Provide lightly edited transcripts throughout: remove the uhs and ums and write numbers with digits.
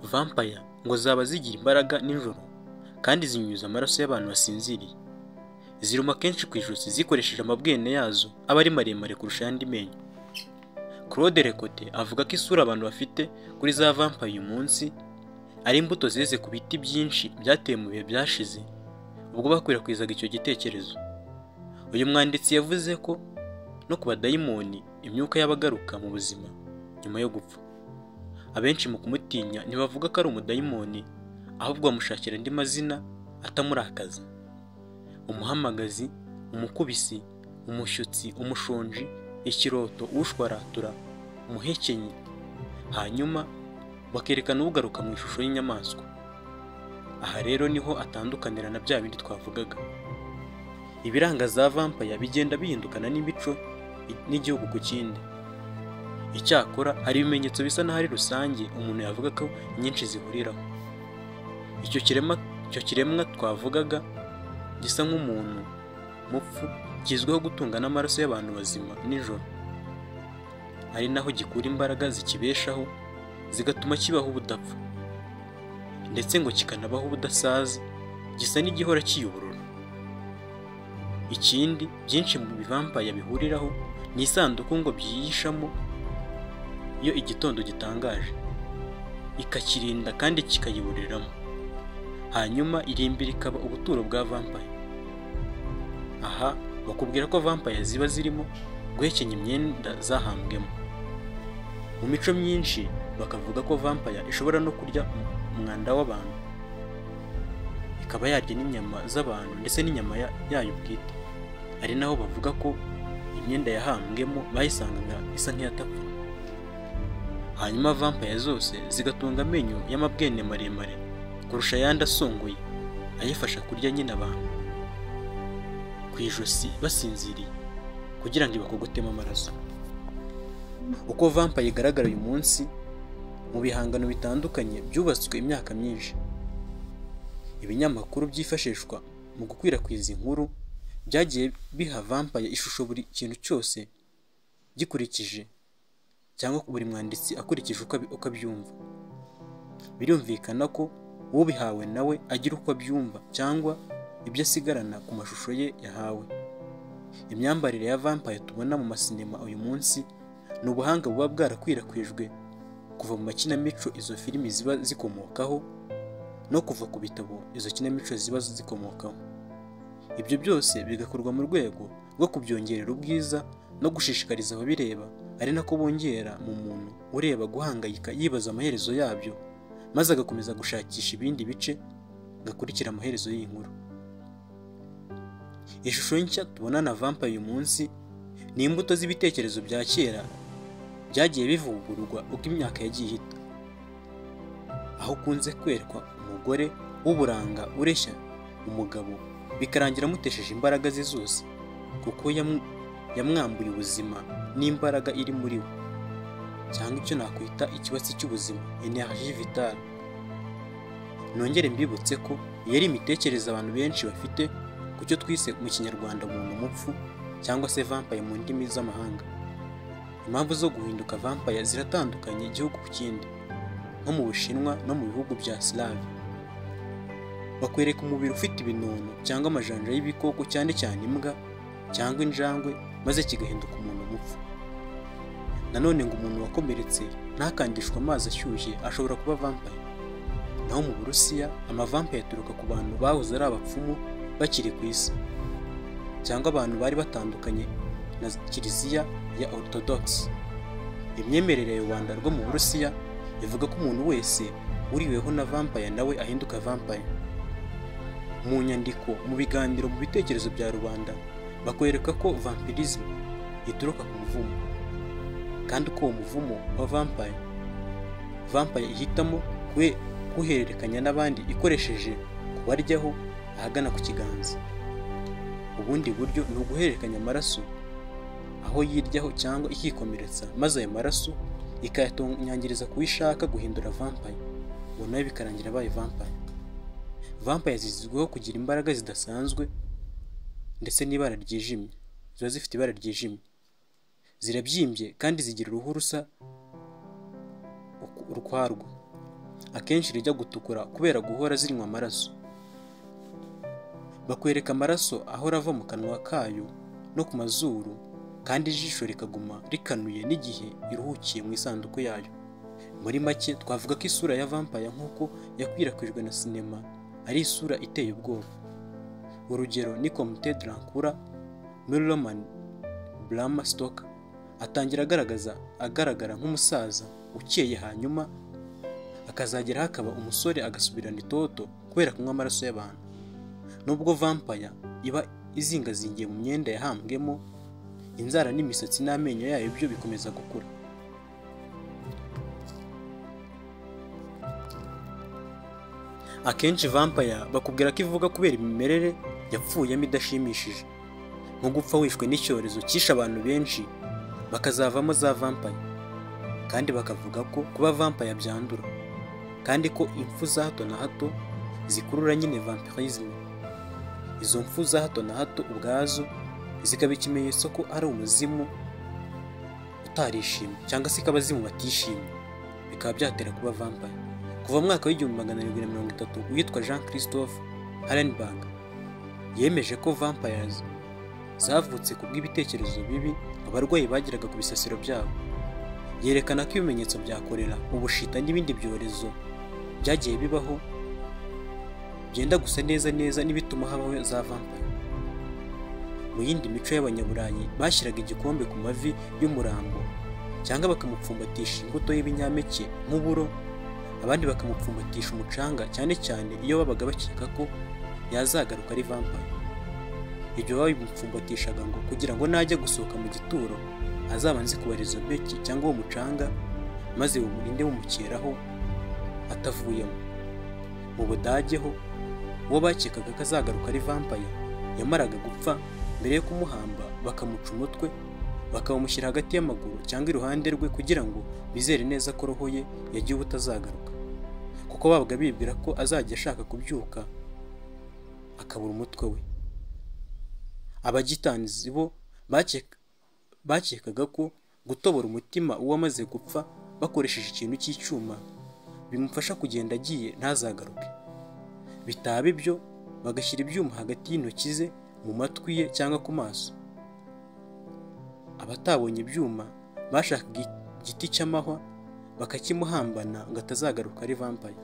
Vampire ngo zaba zigira imbaraga nijoro kandi zinyunyuza amaraso y'abantu basinziriye. Ziruma kenshi ku ijosi zikoresheje amabwene yazo aba ari maremare kurusha ayandi menyo. Claude Lecote avuga ko isura abantu bafite kuri za vampire uyu munsi ari imbuto zeze ku biti byinshi byateye mu bihe byashize ubwo bakwirakwizaga icyo gitekerezo. Uyu mwanditsi yavuze ko no ku badayimoni imyuka y'abagaruka mu buzima nyuma yo gupfa. Abenshi mu kumutinya ntibavuga ko ari umudayimoni, ahubwo bamushakira andi mazina atamurakaza: umuhamagazi, umukubisi, umushyutsi, umushonji, ikiroto, ushwaratura, umuhekenyi. Hanyuma bakerekana ugaruka mu ishusho y'inyamaswa. Aha rero niho atandukanira na bya bindi twavugaga. Ibiranga za vampire bigenda bihindukana n'imico n'igihugu ku kindi. Icyakora hari ibimenyetso bisa n'aho ari rusange umuntu yavuga ko nyinshi zihuriraho. Icyo kiremwa twavugaga gisa nk'umuntu mupfu kizwiho gutunga n'amaraso y'abantu bazima nijoro, ari naho gikura imbaraga zikibeshaho zigatuma kibaho ubudapfa, ndetse ngo kikanabaho ubudasaza, gisa n'igihora kiyuburura. Ikindi byinshi mu bivampaya bihuriraho ni isanduku ngo byihishamo iyo igitondo gitangaje, ikakirinda kandi kikayiburiramo. Hanyuma irimbira ikaba ubuturo bwa vampire. Aha bakubwira ko vampire ziba zirimo guhekenya imyenda zahambwemo. Mu mico myinshi bakavuga ko vampire ishobora no kurya umwanda w'abantu, ikaba yarya n'inyama z'abantu ndetse n'inyama yayo bwite. Ari naho bavuga ko imyenda yahambwemo bayisangaga isa nk'iyatapfa. Hanyuma vampire zose zigatunga amenyo y'amabwene maremare kurusha ayandi asongoye, ayifasha kurya nyine abantu ku ijosi basinziriye kugira ngo ibakogotemo amaraso. Uko vampire igaragara uyu munsi mu bihangano bitandukanye byubatswe imyaka myinshi. Ibinyamakuru byifashishwa mu gukwirakwiza inkuru byagiye biha vampire ishusho buri kintu cyose gikurikije, cyangwa buri mwanditsi akurikije uko abyumva. Birumvikana ko ubihawe nawe agira uko abyumva cyangwa ibyo asigarana ku mashusho ye yahawe. Imyambarire ya vampire tubona mu masinema uyu munsi ni ubuhanga buba bwarakwirakwijwe kuva mu makinamico izo filimi ziba zikomokaho no kuva ku bitabo izo kinamico ziba zikomokaho. Ibyo byose bigakorwa mu rwego rwo kubyongerera ubwiza no gushishikariza ababireba, ari nako bongera mu muntu ureba guhangayika yibaza amaherezo yabyo, maze agakomeza gushakisha ibindi bice gakurikira amaherezo y'inkuru. Ishusho nshya tubona na vampire uyu munsi ni imbuto z'ibitekerezo bya kera byagiye bivugururwa uko imyaka yagiye ihita, aho ukunze kwerekwa umugore w'uburanga ureshya umugabo bikarangira amutesheje imbaraga ze zose kuko yamwambuye ubuzima n'imbaraga iri muri we, cyangwa icyo nakwita ikibatsi cy'ubuzima, energie vitale. Nongere mbibutse ko iyo ari imitekerereze abantu benshi bafite ku cyo twise mu kinyarwanda umuntu mupfu cyangwa se vampire mu ndimi z'amahanga. Impamvu zo guhinduka vampire ziratandukanye igihugu ku kindi. Nko mu Bushinwa no mu bihugu bya Slave bakwereka umubiri ufite ibinono cyangwa amajanja y'ibikoko, cyane cyane imbwa cyangwa injangwe, maze kigahinduka umuntu mupfu. Nanone ngo umuntu wakomeretse ntakandishwe amazi ashyushye ashobora kuba vampire. Naho mu Burusiya amavampire aturuka ku bantu bahoze ari abapfumu bakiri ku isi, cyangwa abantu bari batandukanye na kiliziya ya Orthodox. Imyemerere ya rubanda rwo mu Burusiya ivuga ko umuntu wese uriweho na vampire nawe ahinduka vampire. Mu nyandiko, mu biganiro, mu bitekerezo bya rubanda bakwereka ko vampirism ituruka ku muvumo, kandi ko uwo muvumo wa vampire ihitamo kuhererekanya n'abandi ikoresheje kubaryaho ahagana ku kiganza. Ubundi buryo ni uguhererekanya amaraso aho yiryaho cyangwa ikikomeretsa, maze ayo maraso ikayatonyangiriza kuwo ishaka guhindura vampire, ubu nawe bikarangira abaye vampire. Vampire zizwiho kugira imbaraga zidasanzwe ndetse n'ibara ryijimye, ziba zifite ibara ryijimye, zirabyimbye kandi zigira uruhu rusa urwarwo. akenshi rijya gutukura kubera guhora zinywa amaraso. Bakwereka amaraso ahora ava mu kanwa kayo no ku mazuru, kandi ijisho rikaguma rikanuye n'igihe iruhukiye mu isanduku yayo. Muri make twavuga ko isura ya vampire nk'uko yakwirakwijwe na sinema ari isura iteye ubwoba. Urugero ni Comte Dracula muri Roman Bram Stoker, atangira agaragara nk'umusaza ukeye, hanyuma akazageraho akaba umusore agasubirana itoto kubera kunywa amaraso y'abantu. Nubwo vampire iba izingazingiye mu myenda yahambwemo, inzara n'imisatsi n'amenyo yayo byo bikomeza gukura. Akenshi vampire bakubwira ko ivuga kubera imimerere yapfuyemo idashimishije, nko gupfa wishwe n'icyorezo cyishe abantu benshi bakazavamo za vampire, kandi bakavuga ko kuba vampire byandura, kandi ko impfu za hato na hato zikurura nyine vampirisme. Izo mpfu za hato na hato ubwazo zikaba ikimenyetso ko ari umuzimu utarishimye cyangwa se abazimu batishimye, bikaba byatera kuba vampire. Kuva mu mwaka w'1730 uwitwa Jean Christophe Hallenberg yemeje ko vampires zavutse ku bw'ibitekerezo bibi abarwayi bagiraga ku bisasiro byabo. Yerekana ko ibimenyetso bya kolera, ubushita n'ibindi byorezo byagiye bibaho byenda gusa neza n'ibituma habaho za vampire. Mu yindi mico y'abanyaburayi bashyiraga igikombe ku mavi y'umurambo cyangwa bakamupfumbatisha imbuto y'ibinyampeke nk'uburo, abandi bakamupfumbatisha umucanga, cyane cyane iyo babaga bakeka ko yazagaruka ari vampire. Ibyo babimupfumbatishaga ngo kugira ngo najya gusohoka mu gituro azabanze kubara izo mpeke cyangwa uwo mucanga, maze bumurinde bumukeraho atavuyemo. Mu Budage ho uwo bakekaga ko azagaruka ari vampire yamaraga gupfa, mbere yo kumuhamba bakamuca umutwe bakamushyira hagati y'amaguru cyangwa iruhande rwe kugira ngo bizere neza ko roho ye yagiye ubutazagaruka, kuko babaga bibwira ko azajya ashaka kubyuka akabura umutwe we. Abagitanzi bo bakekaga ko gutobora umutima uwamaze gupfa bakoresheje ikintu cy'icyuma bimufasha kugenda agiye ntazagaruke. Bitaba ibyo bagashyira ibyuma hagati y'intoki ze, mu matwi ye cyangwa ku maso. Abatabonye ibyuma bashakaga igiti cy'amahwa bakakimuhambana ngo atazagaruka ari vampire.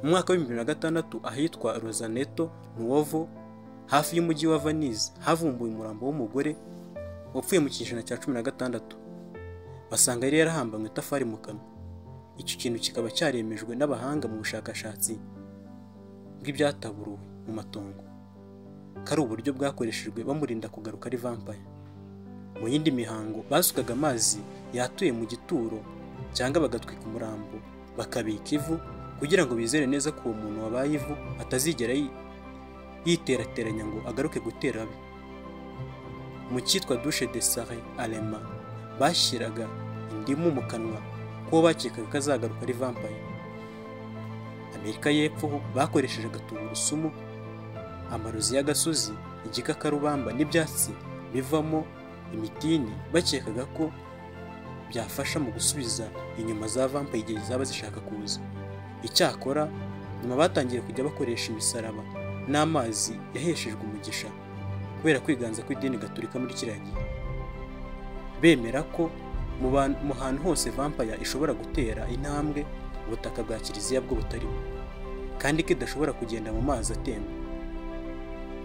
Mu mwaka wa 2006 ahitwa Rosaneto Nuovo hafi y'umujyi wa Venice havumbuwe umurambo w'umugore wapfuye mu kinyejana cya 16. Basanga yari yarahambanywe itafari mu kanwa. Icyo kintu kikaba cyaremejwe n'abahanga mu bushakashatsi bw'ibyataburuwe mu matongo, kari uburyo bwakoreshejwe bamurinda kugaruka ari vampire. Mu yindi mihango basukaga amazi yatuye mu gituro cyangwa bagatwika umurambo bakabika ivu kugira ngo bizere neza ko uwo muntu wabaye ivu atazigera yiterateranya ngo agaruke gutera abe. Mu cyitwa douche de sare alema bashyiraga indimu mu kanwa ko bakekaga ko azagaruka ari vampire. Amerika y'Epfo ho bakoresheje tungurusumu, amarozi y'agasozi, igikakarubamba n'ibyatsi bivamo imitini, bakekaga ko byafasha mu gusubiza inyuma za vampire igihe zaba zishaka kuza. Icyakora nyuma batangiye kujya bakoresha imisaraba n'amazi yaheshejwe umugisha kubera kwiganza kw'idini Gatolika muri kiriya gihe, bemera ko mu hantu hose vampire ishobora gutera intambwe ubutaka bwa kiliziya bwo butarimo, kandi ko idashobora kugenda mu mazi atemba.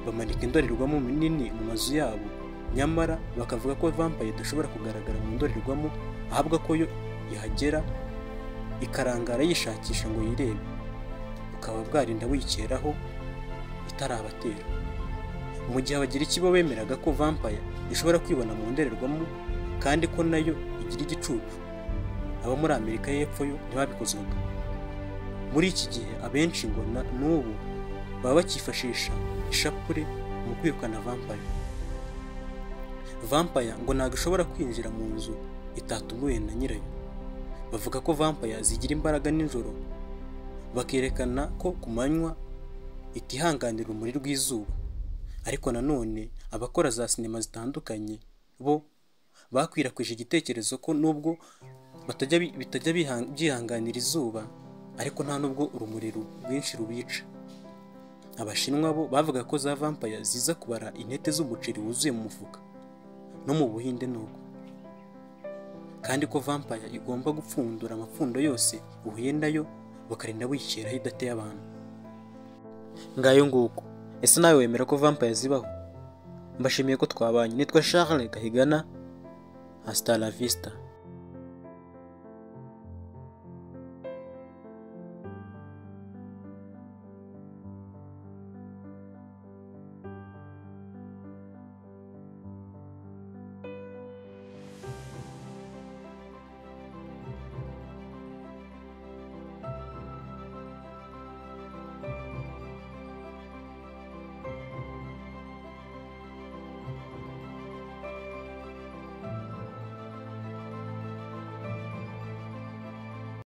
Bamanika indorerwamo nini mu mazu yabo, nyamara bakavuga ko vampire idashobora kugaragara mu ndorerwamo, ahubwo ko yo ihagera ikarangara yishakisha ngo yirebe, bukaba bwarinda wikeraho itarabatera. Mu gihe abagira ikibo bemeraga ko vampire ishobora kwibona mu ndorerwamo kandi ko nayo igira igicucu, abo muri Amerika y'Epfo yo ntibabikozwaga. Muri iki gihe abenshi ngo n'ubu baba bakifashisha ishapure mu kwirukana vampire. Vampire ngo ntabwo ishobora kwinjira mu nzu itatumiwe na nyirayo. Bavuga ko vampire zigira imbaraga nijoro, bakerekana ko ku manywa itihanganira urumuri rw'izuba. Ariko nanone abakora za sinema zitandukanye bo bakwirakwije igitekerezo ko nubwo bitajya byihanganira izuba, ariko nta nubwo urumuri rwinshi rubica. Abashinwa bo bavuga ko za vampire ziza kubara intete z'umuceri wuzuye mu mufuka, no mu Buhinde nuko, kandi ko vampire igomba gupfundura amapfundo yose uhuye nayo bakarinda wikeraho idateye abantu. Ngayo nguko, ese nawe wemera ko vampire zibaho? Mbashimiye ko twabanye. Nitwa Charles Gahigana. Hasta la vista.